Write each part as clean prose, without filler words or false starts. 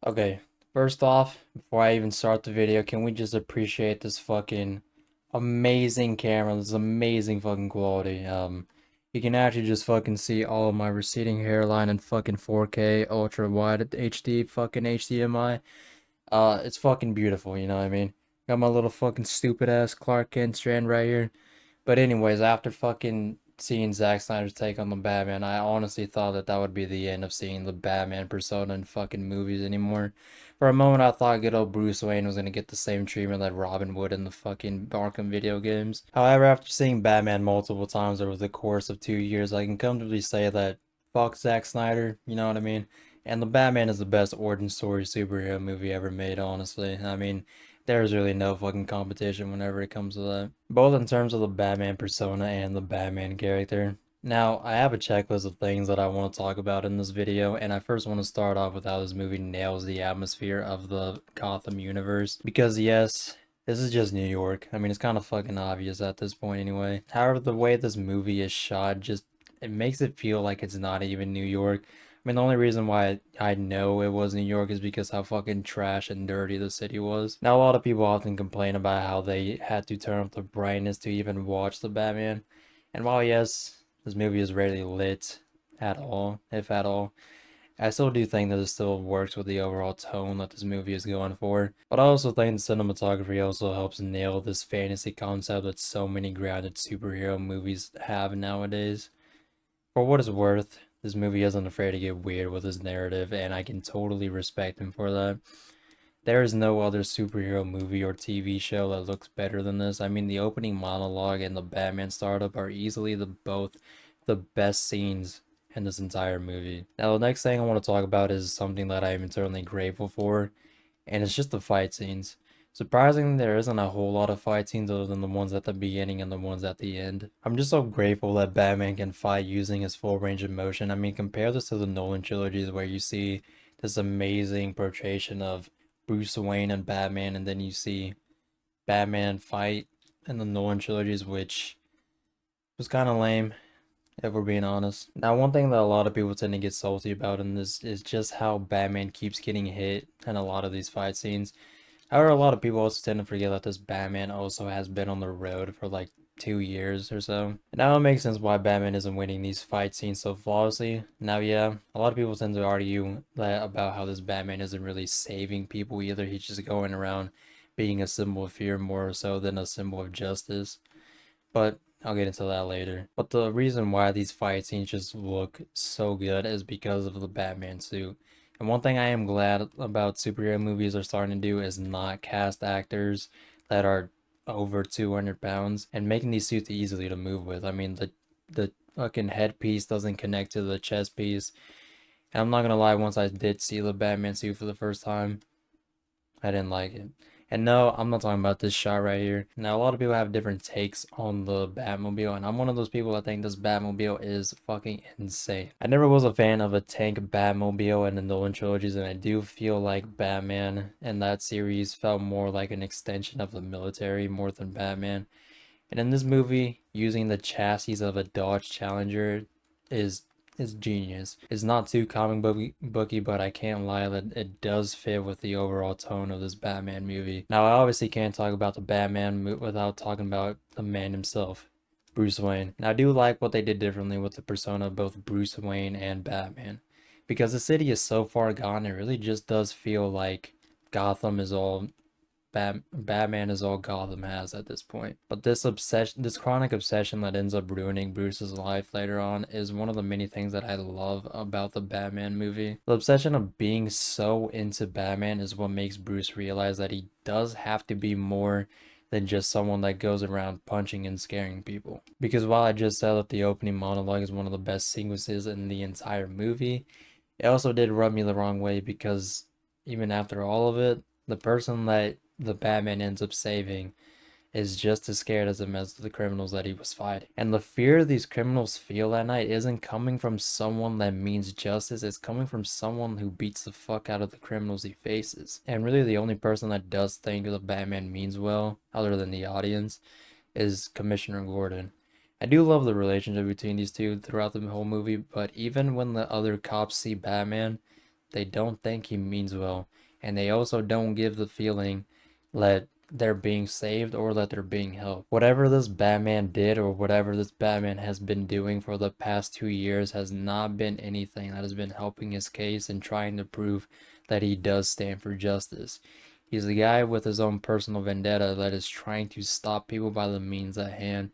Okay, first off, before I even start the video, can we just appreciate this fucking amazing camera, this amazing fucking quality. You can actually just fucking see all of my receding hairline in fucking 4K, ultra wide HD, fucking HDMI. It's fucking beautiful, you know what I mean? Got my little fucking stupid ass Clark Kent strand right here. But anyways, after fucking seeing Zack Snyder's take on the Batman, I honestly thought that that would be the end of seeing the Batman persona in fucking movies anymore. For a moment, I thought good old Bruce Wayne was gonna get the same treatment that Robin would in the fucking Arkham video games. However, after seeing Batman multiple times over the course of 2 years, I can comfortably say that fuck Zack Snyder, you know what I mean? And the Batman is the best origin story superhero movie ever made, honestly. I mean, there's really no fucking competition whenever it comes to that. Both in terms of the Batman persona and the Batman character. Now, I have a checklist of things that I want to talk about in this video, and I first want to start off with how this movie nails the atmosphere of the Gotham universe. Because yes, this is just New York. I mean, it's kind of fucking obvious at this point anyway. However, the way this movie is shot just it makes it feel like it's not even New York. I mean, the only reason why I know it was New York is because how fucking trash and dirty the city was. Now, a lot of people often complain about how they had to turn up the brightness to even watch the Batman. And while, yes, this movie is rarely lit at all, if at all, I still do think that it still works with the overall tone that this movie is going for. But I also think the cinematography also helps nail this fantasy concept that so many grounded superhero movies have nowadays. For what it's worth, this movie isn't afraid to get weird with his narrative, and I can totally respect him for that. There is no other superhero movie or TV show that looks better than this. I mean, the opening monologue and the Batman startup are easily both the best scenes in this entire movie. Now, the next thing I want to talk about is something that I am eternally grateful for, and it's just the fight scenes. Surprisingly, there isn't a whole lot of fight scenes other than the ones at the beginning and the ones at the end. I'm just so grateful that Batman can fight using his full range of motion. I mean, compare this to the Nolan trilogies where you see this amazing portrayal of Bruce Wayne and Batman, and then you see Batman fight in the Nolan trilogies, which was kind of lame, if we're being honest. Now, one thing that a lot of people tend to get salty about in this is just how Batman keeps getting hit in a lot of these fight scenes. However, a lot of people also tend to forget that this Batman also has been on the road for like 2 years or so. And now it makes sense why Batman isn't winning these fight scenes so flawlessly. Now, yeah, a lot of people tend to argue that about how this Batman isn't really saving people either. He's just going around being a symbol of fear more so than a symbol of justice. But I'll get into that later. But the reason why these fight scenes just look so good is because of the Batman suit. And one thing I am glad about superhero movies are starting to do is not cast actors that are over 200 pounds and making these suits easily to move with. I mean, the fucking headpiece doesn't connect to the chest piece. And I'm not gonna lie, once I did see the Batman suit for the first time, I didn't like it. And no, I'm not talking about this shot right here. Now, a lot of people have different takes on the Batmobile, and I'm one of those people that think this Batmobile is fucking insane. I never was a fan of a tank Batmobile in the Nolan trilogies, and I do feel like Batman in that series felt more like an extension of the military more than Batman. And in this movie, using the chassis of a Dodge Challenger is is genius. It's not too comic booky, but I can't lie that it does fit with the overall tone of this Batman movie. Now, I obviously can't talk about the Batman without talking about the man himself, Bruce Wayne. Now, I do like what they did differently with the persona of both Bruce Wayne and Batman. Because the city is so far gone, it really just does feel like Gotham is all Batman is all Gotham has at this point. But this obsession, this chronic obsession that ends up ruining Bruce's life later on is one of the many things that I love about the Batman movie. The obsession of being so into Batman is what makes Bruce realize that he does have to be more than just someone that goes around punching and scaring people. Because while I just said that the opening monologue is one of the best sequences in the entire movie, it also did rub me the wrong way because even after all of it, the person that the Batman ends up saving is just as scared as him as the criminals that he was fighting. And the fear these criminals feel at night isn't coming from someone that means justice, it's coming from someone who beats the fuck out of the criminals he faces. And really the only person that does think the Batman means well, other than the audience, is Commissioner Gordon. I do love the relationship between these two throughout the whole movie, but even when the other cops see Batman, they don't think he means well, and they also don't give the feeling that they're being saved or that they're being helped. Whatever this Batman did or whatever this Batman has been doing for the past 2 years has not been anything that has been helping his case and trying to prove that he does stand for justice. He's a guy with his own personal vendetta that is trying to stop people by the means at hand.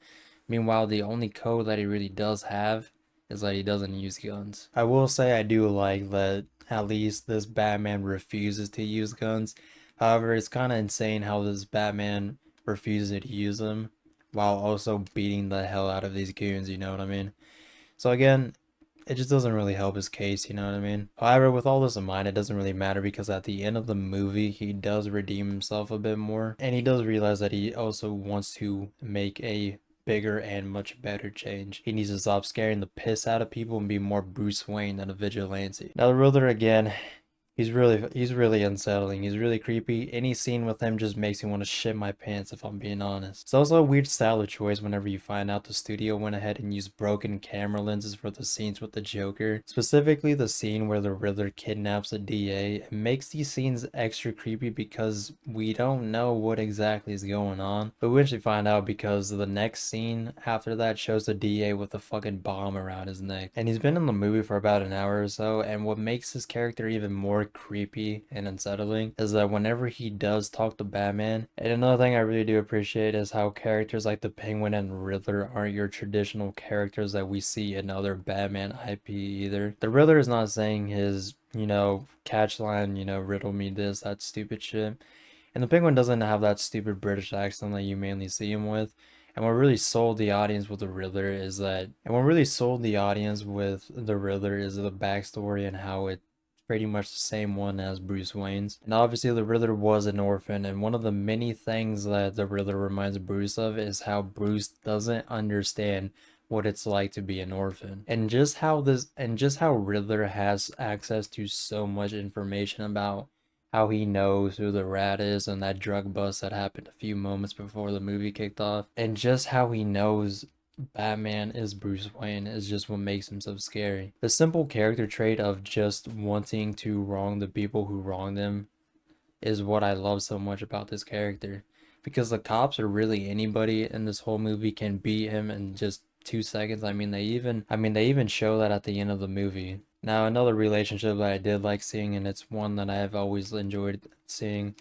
Meanwhile, the only code that he really does have is that he doesn't use guns. I will say I do like that at least this Batman refuses to use guns. However, it's kind of insane how this Batman refuses to use them while also beating the hell out of these goons, you know what I mean? So again, it just doesn't really help his case, you know what I mean? However, with all this in mind, it doesn't really matter because at the end of the movie, he does redeem himself a bit more. And he does realize that he also wants to make a bigger and much better change. He needs to stop scaring the piss out of people and be more Bruce Wayne than a vigilante. Now, the Riddler again, he's really unsettling. He's really creepy. Any scene with him just makes me want to shit my pants if I'm being honest. It's also a weird style of choice whenever you find out the studio went ahead and used broken camera lenses for the scenes with the Joker. Specifically the scene where the Riddler kidnaps the DA. It makes these scenes extra creepy because we don't know what exactly is going on. But we eventually find out because the next scene after that shows the DA with a fucking bomb around his neck. And he's been in the movie for about an hour or so, and what makes his character even more creepy and unsettling is that whenever he does talk to Batman, and another thing I really do appreciate is how characters like the Penguin and Riddler aren't your traditional characters that we see in other Batman IP either. The Riddler is not saying his, catch line, riddle me this, that stupid shit. And the Penguin doesn't have that stupid British accent that you mainly see him with. And what really sold the audience with the Riddler is the backstory and how it's pretty much the same one as Bruce Wayne's. And obviously the Riddler was an orphan, and one of the many things that the Riddler reminds Bruce of is how Bruce doesn't understand what it's like to be an orphan. And just how Riddler has access to so much information about how he knows who the rat is and that drug bust that happened a few moments before the movie kicked off. And just how he knows Batman is Bruce Wayne is just what makes him so scary. The simple character trait of just wanting to wrong the people who wronged him is what I love so much about this character. Because the cops or really anybody in this whole movie can beat him in just 2 seconds. They even show that at the end of the movie. Now, another relationship that I did like seeing, and it's one that I have always enjoyed seeing,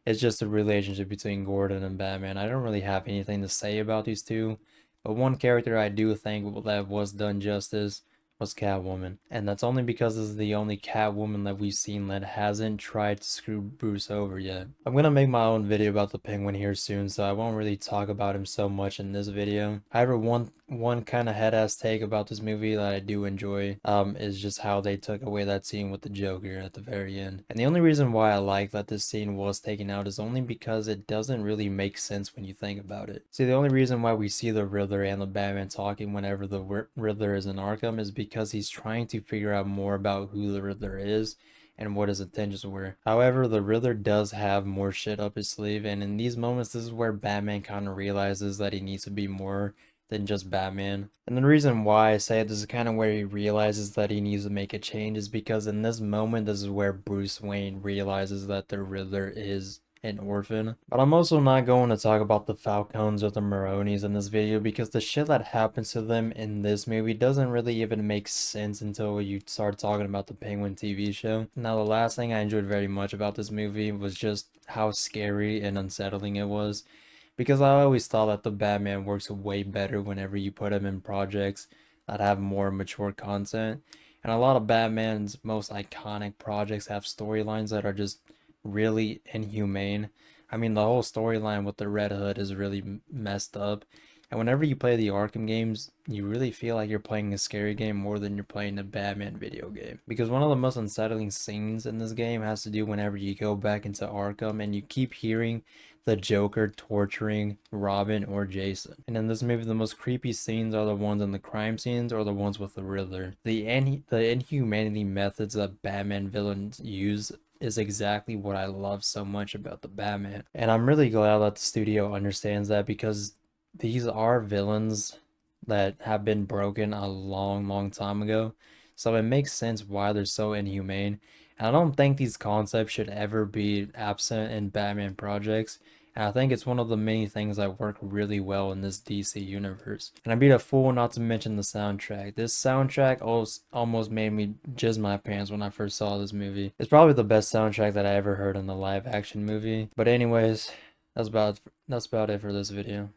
is just the relationship between Gordon and Batman. I don't really have anything to say about these two, but one character I do think that was done justice was Catwoman. And that's only because this is the only Catwoman that we've seen that hasn't tried to screw Bruce over yet. I'm gonna make my own video about the Penguin here soon, so I won't really talk about him so much in this video. However, one kind of head-ass take about this movie that I do enjoy is just how they took away that scene with the Joker at the very end. And the only reason why I like that this scene was taken out is only because it doesn't really make sense when you think about it. See, the only reason why we see the Riddler and the Batman talking whenever the Riddler is in Arkham is because he's trying to figure out more about who the Riddler is and what his intentions were. However, the Riddler does have more shit up his sleeve, and in these moments, this is where Batman kind of realizes that he needs to be more than just Batman. And the reason why I say this is kind of where he realizes that he needs to make a change is because in this moment, this is where Bruce Wayne realizes that the Riddler is an orphan. But I'm also not going to talk about the Falcons or the Maronis in this video because the shit that happens to them in this movie doesn't really even make sense until you start talking about the Penguin TV show. Now, the last thing I enjoyed very much about this movie was just how scary and unsettling it was. Because I always thought that the Batman works way better whenever you put him in projects that have more mature content. And a lot of Batman's most iconic projects have storylines that are just really inhumane. The whole storyline with the Red Hood is really messed up. And whenever you play the Arkham games, you really feel like you're playing a scary game more than you're playing a Batman video game. Because one of the most unsettling scenes in this game has to do whenever you go back into Arkham and you keep hearing the Joker torturing Robin or Jason. And in this movie, the most creepy scenes are the ones in the crime scenes or the ones with the Riddler. The inhumanity methods that Batman villains use is exactly what I love so much about the Batman. And I'm really glad that the studio understands that because these are villains that have been broken a long, long time ago. So it makes sense why they're so inhumane. And I don't think these concepts should ever be absent in Batman projects. And I think it's one of the many things that work really well in this DC universe. And I'd be a fool not to mention the soundtrack. This soundtrack almost made me jizz my pants when I first saw this movie. It's probably the best soundtrack that I ever heard in a live action movie. But anyways, that's about it for this video.